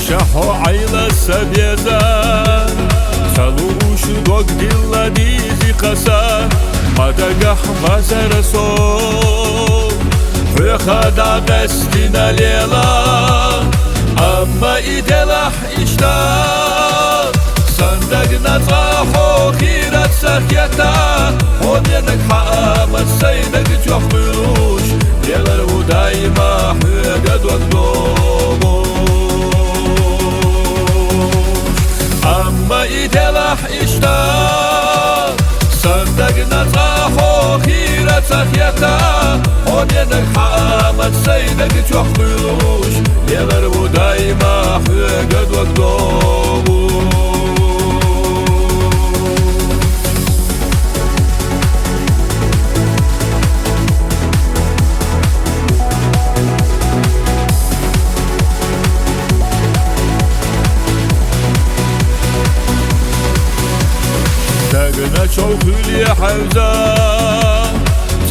Шахо айла сабеза Салушу дог дилла дизи каса Мадагах мазарасо Фехада гастина лела Амма иделах ишта Сандак нацахо хират сахьята Хоненак хаамат сайнак чохмылуш Делар удайма хыгад вагдому إدلح إشتا صندقنا طاحو خيرة تخيتا هونينك حامد سيدك تحملوش يغربو دايما حقد وقدومو تاقنا چوخولي حوزا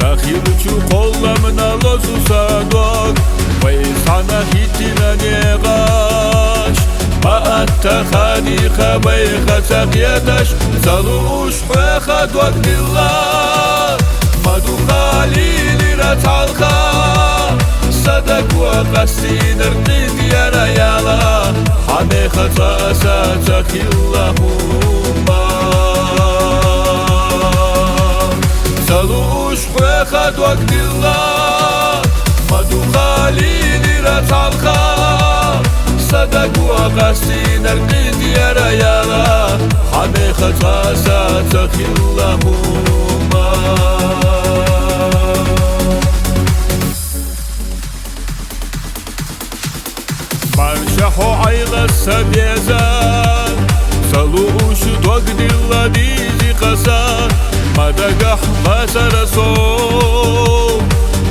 تاخيل چو قولا من اللوزو صادوك ويسعنا هيتنا نيغاش ما انت خانيخة بيخة ساقيتش زلوش حيخة وقت الله مدو خاليلي رتعالخا صدق وقسين ارقيد يا ريالا حميخة تأسا تخي اللهم زلوش حيخة وقت الله مدو خاليلي رتعالخا صدق وقسين ارقيد يا ريالا حميخة تأسا تخي اللهم Маршахо айла сабеза Салушу дог дилла дизи каса Мадагах мазарасо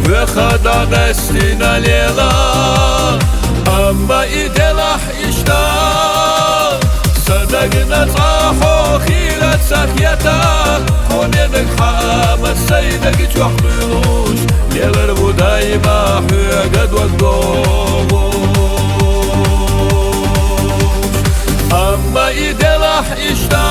Вехада гастина лела Амма иделах ишта Садагна цахо хират сахьята Хоненек хамад сайдак чохмылуш Лелар будайма хыгад вагдому أما إدلح إشتا